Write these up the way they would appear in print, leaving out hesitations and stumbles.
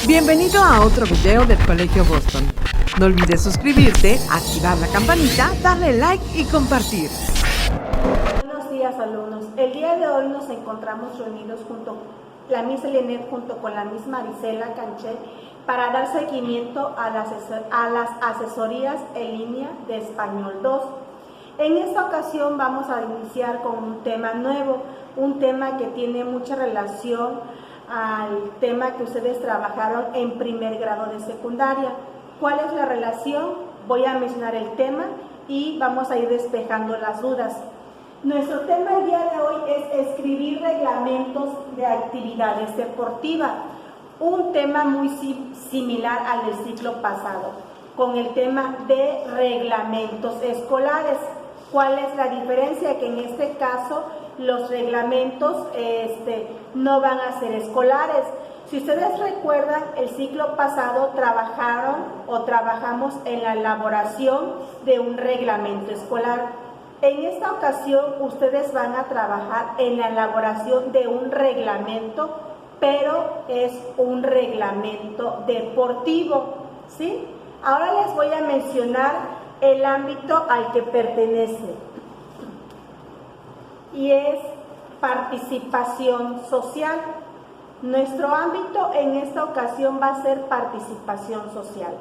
Bienvenido a otro video del Colegio Boston. No olvides suscribirte, activar la campanita, darle like y compartir. Buenos días, alumnos. El día de hoy nos encontramos reunidos junto la Miss Elianet junto con la Miss Marisela Canché para dar seguimiento a las asesorías en línea de Español 2. En esta ocasión vamos a iniciar con un tema nuevo, un tema que tiene mucha relación al tema que ustedes trabajaron en primer grado de secundaria. ¿Cuál es la relación? Voy a mencionar el tema y vamos a ir despejando las dudas. Nuestro tema el día de hoy es escribir reglamentos de actividades deportivas, un tema muy similar al del ciclo pasado, con el tema de reglamentos escolares. ¿Cuál es la diferencia? Que en este caso los reglamentos no van a ser escolares. Si ustedes recuerdan, el ciclo pasado trabajamos en la elaboración de un reglamento escolar. En esta ocasión ustedes van a trabajar en la elaboración de un reglamento, pero es un reglamento deportivo, ¿sí? Ahora les voy a mencionar el ámbito al que pertenece y es participación social. Nuestro ámbito en esta ocasión va a ser participación social.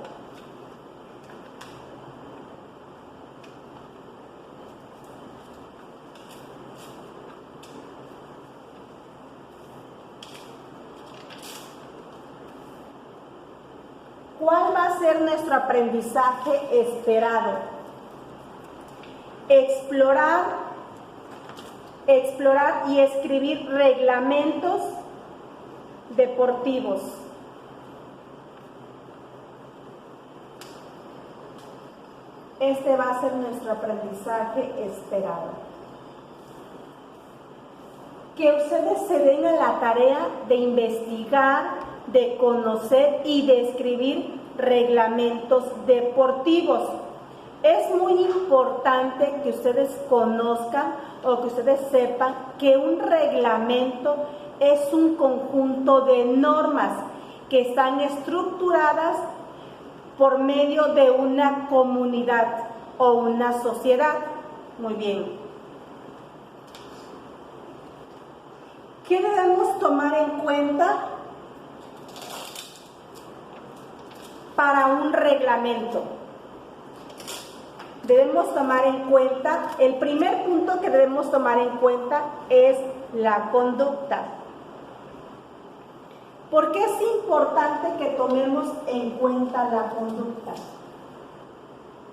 ¿Cuál va a ser nuestro aprendizaje esperado? Explorar y escribir reglamentos deportivos. Este va a ser nuestro aprendizaje esperado. Que ustedes se den a la tarea de investigar, de conocer y de escribir reglamentos deportivos. Es muy importante que ustedes conozcan o que ustedes sepan que un reglamento es un conjunto de normas que están estructuradas por medio de una comunidad o una sociedad. Muy bien. ¿Qué debemos tomar en cuenta para un reglamento? Debemos tomar en cuenta, el primer punto que debemos tomar en cuenta es la conducta. ¿Por qué es importante que tomemos en cuenta la conducta?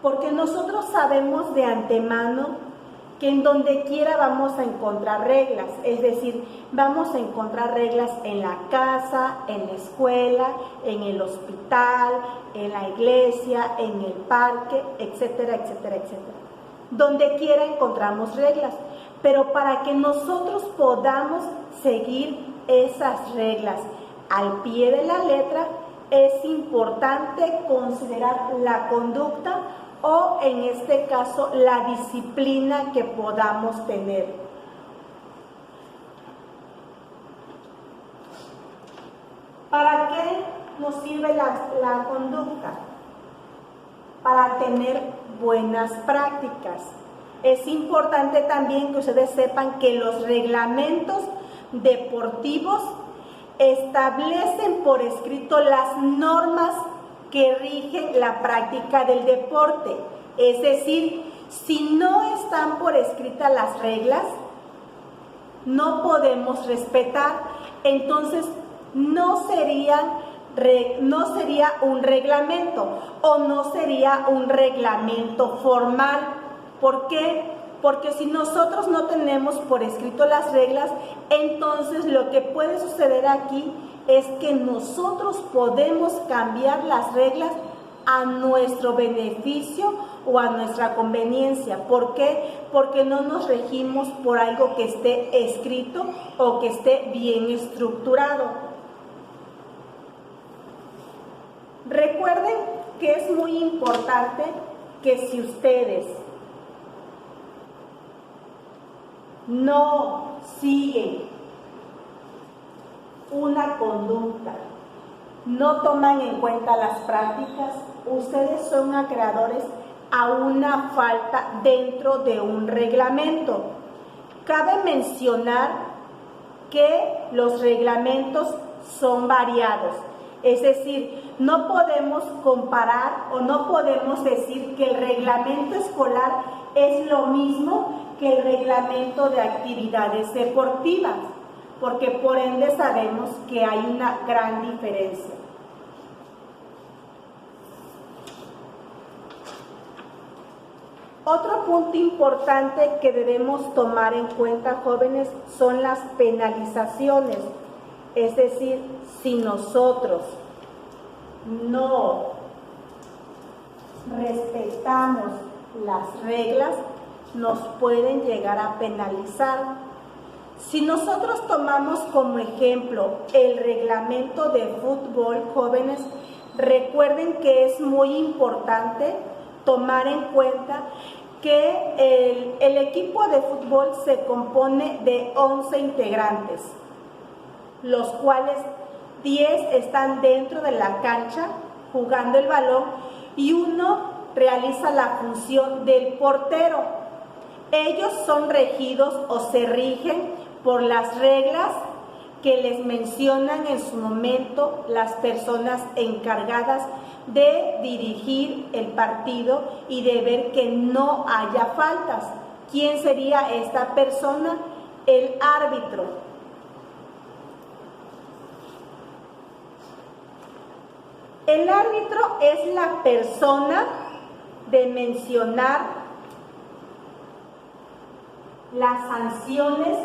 Porque nosotros sabemos de antemano que en donde quiera vamos a encontrar reglas, es decir, vamos a encontrar reglas en la casa, en la escuela, en el hospital, en la iglesia, en el parque, etcétera, etcétera, etcétera. Donde quiera encontramos reglas, pero para que nosotros podamos seguir esas reglas al pie de la letra, es importante considerar la conducta o en este caso la disciplina que podamos tener. ¿Para qué nos sirve la conducta? Para tener buenas prácticas. Es importante también que ustedes sepan que los reglamentos deportivos establecen por escrito las normas que rigen la práctica del deporte. Es decir, si no están por escritas las reglas, no podemos respetar. Entonces, no sería un reglamento o no sería un reglamento formal. ¿Por qué? Porque si nosotros no tenemos por escrito las reglas, entonces lo que puede suceder aquí es que nosotros podemos cambiar las reglas a nuestro beneficio o a nuestra conveniencia. ¿Por qué? Porque no nos regimos por algo que esté escrito o que esté bien estructurado. Recuerden que es muy importante que si ustedes no siguen una conducta, no toman en cuenta las prácticas, ustedes son acreedores a una falta dentro de un reglamento. Cabe mencionar que los reglamentos son variados, es decir, no podemos comparar o no podemos decir que el reglamento escolar es lo mismo que el reglamento de actividades deportivas, porque por ende sabemos que hay una gran diferencia. Otro punto importante que debemos tomar en cuenta, jóvenes, son las penalizaciones. Es decir, si nosotros no respetamos las reglas, nos pueden llegar a penalizar. Si nosotros tomamos como ejemplo el reglamento de fútbol, jóvenes, recuerden que es muy importante tomar en cuenta que el equipo de fútbol se compone de 11 integrantes, los cuales 10 están dentro de la cancha jugando el balón y uno realiza la función del portero. Ellos son regidos o se rigen por las reglas que les mencionan en su momento las personas encargadas de dirigir el partido y de ver que no haya faltas. ¿Quién sería esta persona? El árbitro. El árbitro es la persona de mencionar las sanciones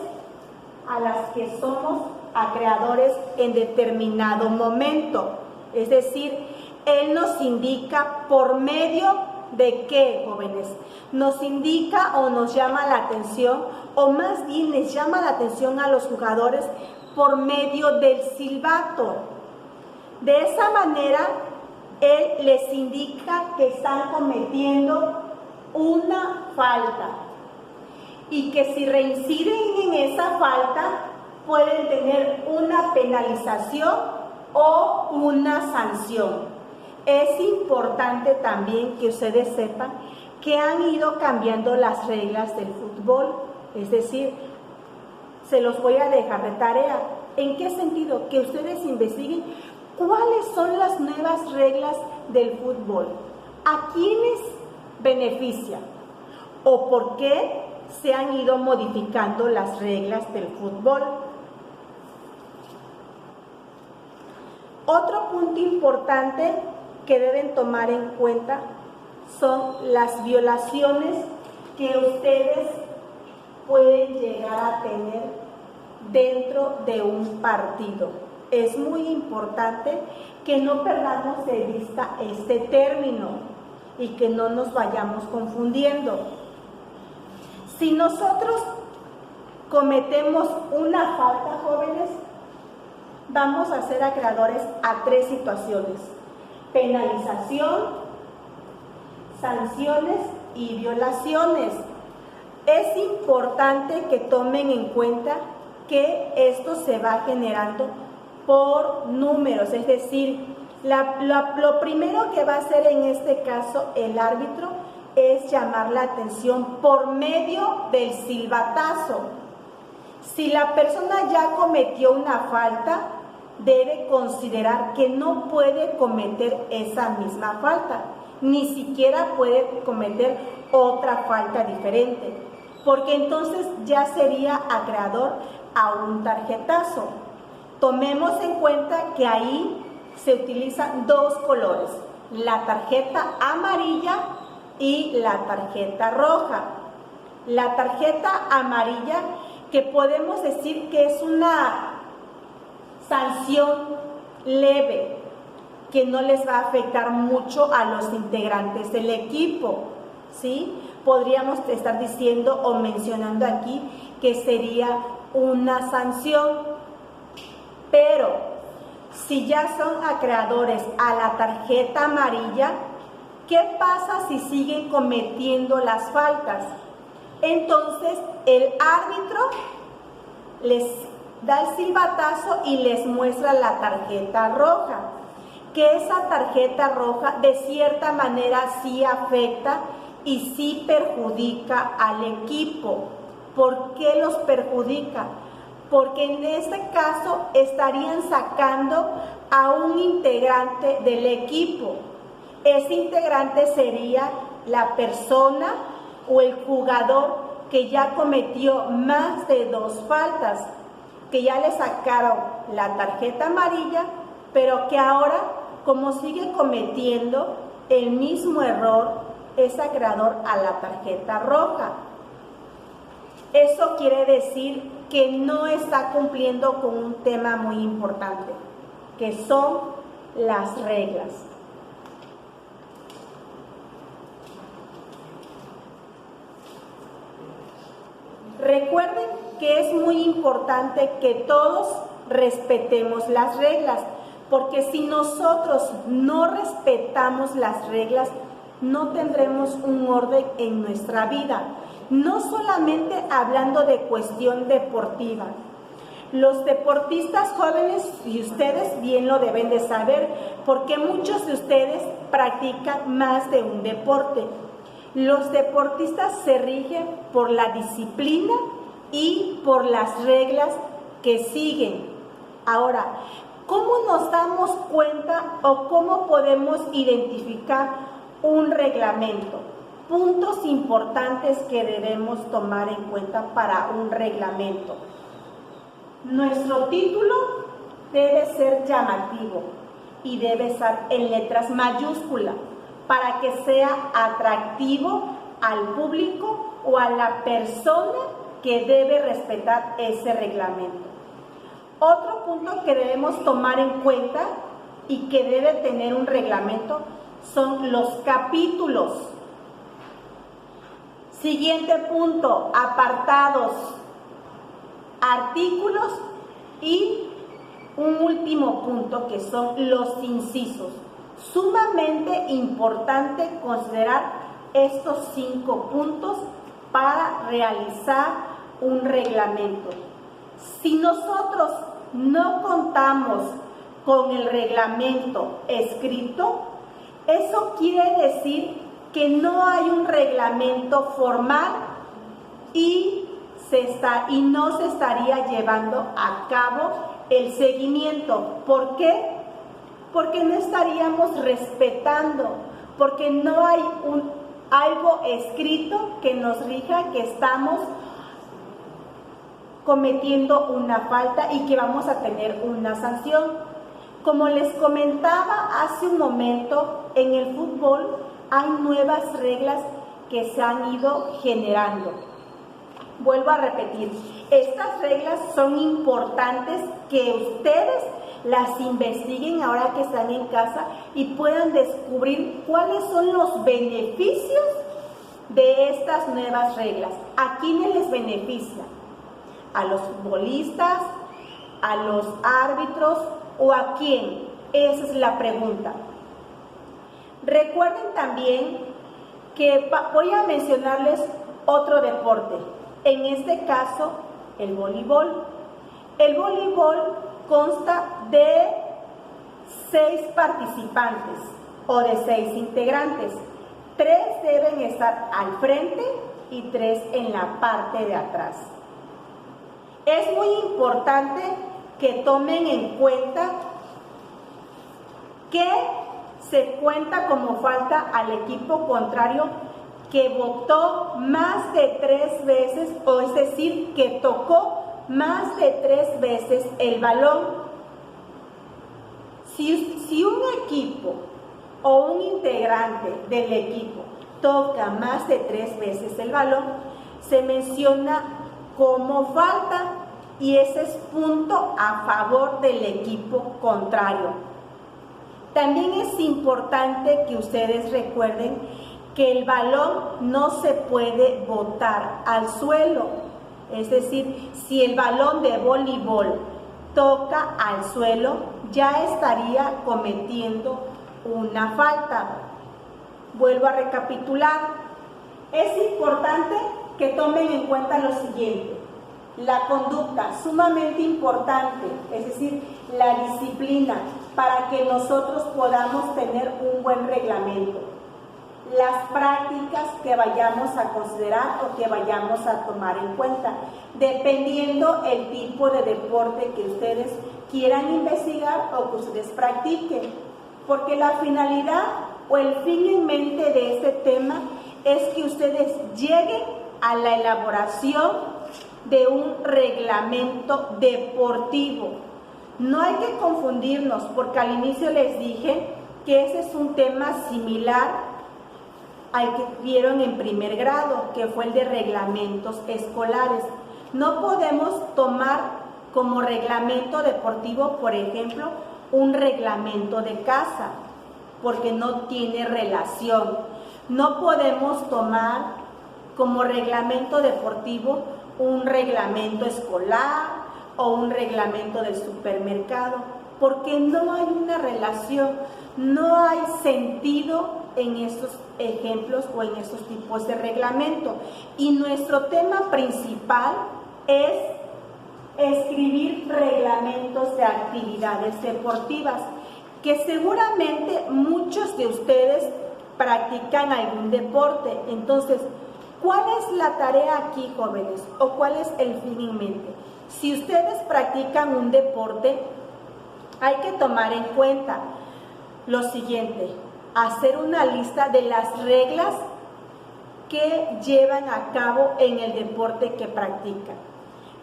a las que somos acreedores en determinado momento. Es decir, él nos indica por medio de qué, jóvenes. Nos indica o nos llama la atención, o más bien les llama la atención a los jugadores por medio del silbato. De esa manera, él les indica que están cometiendo una falta y que si reinciden en esa falta, pueden tener una penalización o una sanción. Es importante también que ustedes sepan que han ido cambiando las reglas del fútbol, es decir, se los voy a dejar de tarea. ¿En qué sentido? Que ustedes investiguen cuáles son las nuevas reglas del fútbol, a quiénes beneficia o por qué se han ido modificando las reglas del fútbol. Otro punto importante que deben tomar en cuenta son las violaciones que ustedes pueden llegar a tener dentro de un partido. Es muy importante que no perdamos de vista este término y que no nos vayamos confundiendo. Si nosotros cometemos una falta, jóvenes, vamos a ser acreedores a 3 situaciones: penalización, sanciones y violaciones. Es importante que tomen en cuenta que esto se va generando por números, es decir, lo primero que va a hacer en este caso el árbitro es llamar la atención por medio del silbatazo. Si la persona ya cometió una falta, debe considerar que no puede cometer esa misma falta, ni siquiera puede cometer otra falta diferente, porque entonces ya sería acreedor a un tarjetazo. Tomemos en cuenta que ahí se utilizan 2 colores, la tarjeta amarilla y la tarjeta roja. La tarjeta amarilla, que podemos decir que es una sanción leve, que no les va a afectar mucho a los integrantes del equipo, ¿sí? Podríamos estar diciendo o mencionando aquí que sería una sanción, pero si ya son acreedores a la tarjeta amarilla, ¿qué pasa si siguen cometiendo las faltas? Entonces el árbitro les da el silbatazo y les muestra la tarjeta roja. Que esa tarjeta roja de cierta manera sí afecta y sí perjudica al equipo. ¿Por qué los perjudica? Porque en este caso estarían sacando a un integrante del equipo. Ese integrante sería la persona o el jugador que ya cometió más de 2 faltas, que ya le sacaron la tarjeta amarilla, pero que ahora, como sigue cometiendo el mismo error, es acreedor a la tarjeta roja. Eso quiere decir que no está cumpliendo con un tema muy importante, que son las reglas. Recuerden que es muy importante que todos respetemos las reglas, porque si nosotros no respetamos las reglas, no tendremos un orden en nuestra vida. No solamente hablando de cuestión deportiva. Los deportistas jóvenes, y ustedes bien lo deben de saber, porque muchos de ustedes practican más de un deporte. Los deportistas se rigen por la disciplina y por las reglas que siguen. Ahora, ¿cómo nos damos cuenta o cómo podemos identificar un reglamento? Puntos importantes que debemos tomar en cuenta para un reglamento. Nuestro título debe ser llamativo y debe estar en letras mayúsculas para que sea atractivo al público o a la persona que debe respetar ese reglamento. Otro punto que debemos tomar en cuenta y que debe tener un reglamento son los capítulos. Siguiente punto, apartados, artículos y un último punto que son los incisos. Sumamente importante considerar estos 5 puntos para realizar un reglamento. Si nosotros no contamos con el reglamento escrito, eso quiere decir que no hay un reglamento formal y no se estaría llevando a cabo el seguimiento. ¿Por qué? Porque no estaríamos respetando, porque no hay algo escrito que nos rija que estamos cometiendo una falta y que vamos a tener una sanción. Como les comentaba hace un momento, en el fútbol hay nuevas reglas que se han ido generando. Vuelvo a repetir, estas reglas son importantes que ustedes las investiguen ahora que están en casa y puedan descubrir cuáles son los beneficios de estas nuevas reglas. ¿A quiénes les beneficia? ¿A los futbolistas? ¿A los árbitros? ¿O a quién? Esa es la pregunta. Recuerden también que voy a mencionarles otro deporte. En este caso, el voleibol. El voleibol consta de 6 participantes o de 6 integrantes. 3 deben estar al frente y 3 en la parte de atrás. Es muy importante que tomen en cuenta que se cuenta como falta al equipo contrario que botó más de 3 veces, o es decir, que tocó más de 3 veces el balón. Si un equipo o un integrante del equipo toca más de 3 veces el balón, se menciona como falta y ese es punto a favor del equipo contrario. También es importante que ustedes recuerden que el balón no se puede botar al suelo. Es decir, si el balón de voleibol toca al suelo, ya estaría cometiendo una falta. Vuelvo a recapitular. Es importante que tomen en cuenta lo siguiente. La conducta, sumamente importante, es decir, la disciplina, para que nosotros podamos tener un buen reglamento. Las prácticas que vayamos a considerar o que vayamos a tomar en cuenta, dependiendo el tipo de deporte que ustedes quieran investigar o que ustedes practiquen, porque la finalidad o el fin en mente de este tema es que ustedes lleguen a la elaboración de un reglamento deportivo. No hay que confundirnos, porque al inicio les dije que ese es un tema similar al que vieron en primer grado, que fue el de reglamentos escolares. No podemos tomar como reglamento deportivo, por ejemplo, un reglamento de casa, porque no tiene relación. No podemos tomar como reglamento deportivo un reglamento escolar o un reglamento del supermercado, porque no hay una relación, no hay sentido en estos ejemplos o en estos tipos de reglamento. Y nuestro tema principal es escribir reglamentos de actividades deportivas, que seguramente muchos de ustedes practican algún deporte. Entonces, ¿cuál es la tarea aquí, jóvenes? ¿O cuál es el fin en mente? Si ustedes practican un deporte, hay que tomar en cuenta lo siguiente: hacer una lista de las reglas que llevan a cabo en el deporte que practican.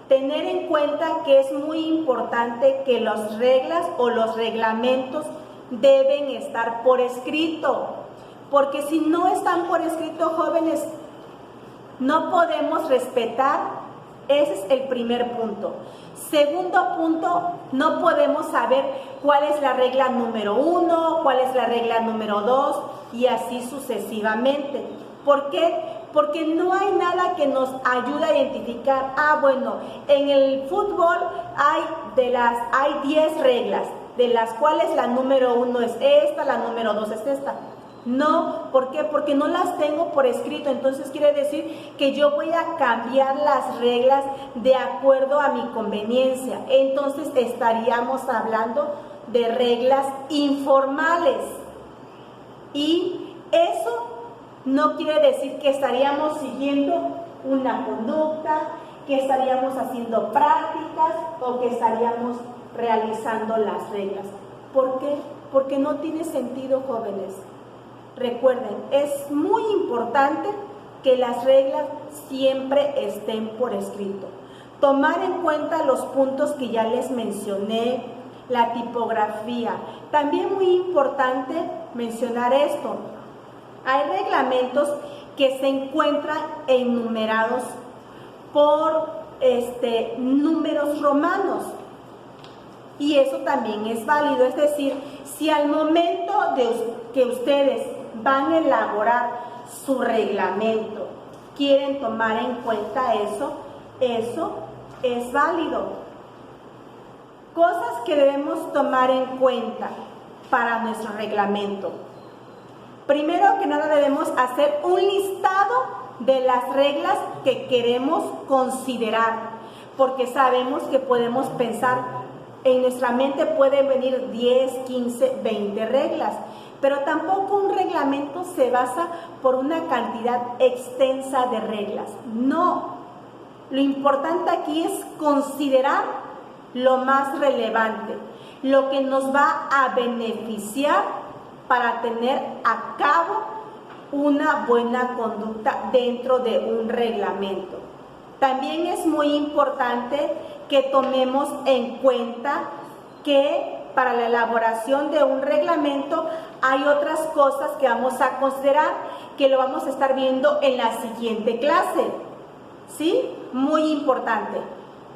Tener en cuenta que es muy importante que las reglas o los reglamentos deben estar por escrito, porque si no están por escrito, jóvenes, no podemos respetar. Ese es el primer punto. Segundo punto, no podemos saber cuál es la regla número 1, cuál es la regla número 2 y así sucesivamente. ¿Por qué? Porque no hay nada que nos ayude a identificar, bueno, en el fútbol hay 10 reglas, de las cuales la número 1 es esta, la número 2 es esta. No, ¿por qué? Porque no las tengo por escrito. Entonces quiere decir que yo voy a cambiar las reglas de acuerdo a mi conveniencia. Entonces estaríamos hablando de reglas informales. Y eso no quiere decir que estaríamos siguiendo una conducta, que estaríamos haciendo prácticas o que estaríamos realizando las reglas. ¿Por qué? Porque no tiene sentido, jóvenes. Recuerden, es muy importante que las reglas siempre estén por escrito. Tomar en cuenta los puntos que ya les mencioné, la tipografía. También muy importante mencionar esto. Hay reglamentos que se encuentran enumerados por números romanos. Y eso también es válido. Es decir, si al momento de que ustedes van a elaborar su reglamento, quieren tomar en cuenta eso es válido. Cosas que debemos tomar en cuenta para nuestro reglamento. Primero que nada, debemos hacer un listado de las reglas que queremos considerar, porque sabemos que podemos pensar, en nuestra mente pueden venir 10, 15, 20 reglas, pero tampoco un reglamento se basa por una cantidad extensa de reglas. No, lo importante aquí es considerar lo más relevante, lo que nos va a beneficiar para tener a cabo una buena conducta dentro de un reglamento. También es muy importante que tomemos en cuenta que para la elaboración de un reglamento hay otras cosas que vamos a considerar, que lo vamos a estar viendo en la siguiente clase. ¿Sí? Muy importante.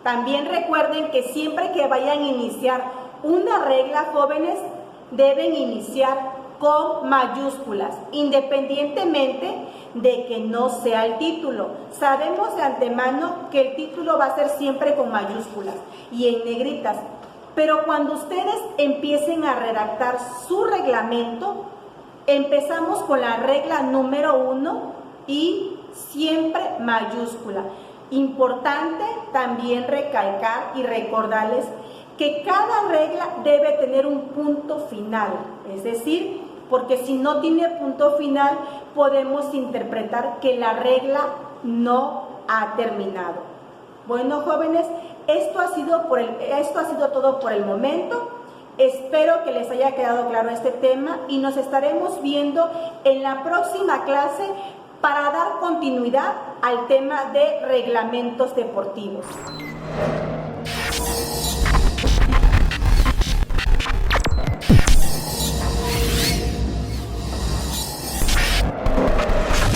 También recuerden que siempre que vayan a iniciar una regla, jóvenes, deben iniciar con mayúsculas, independientemente de que no sea el título. Sabemos de antemano que el título va a ser siempre con mayúsculas y en negritas, pero cuando ustedes empiecen a redactar su reglamento, empezamos con la regla número 1 y siempre mayúscula. Importante también recalcar y recordarles que cada regla debe tener un punto final, es decir, porque si no tiene punto final podemos interpretar que la regla no ha terminado. Bueno, jóvenes, esto ha sido todo por el momento. Espero que les haya quedado claro este tema y nos estaremos viendo en la próxima clase para dar continuidad al tema de reglamentos deportivos.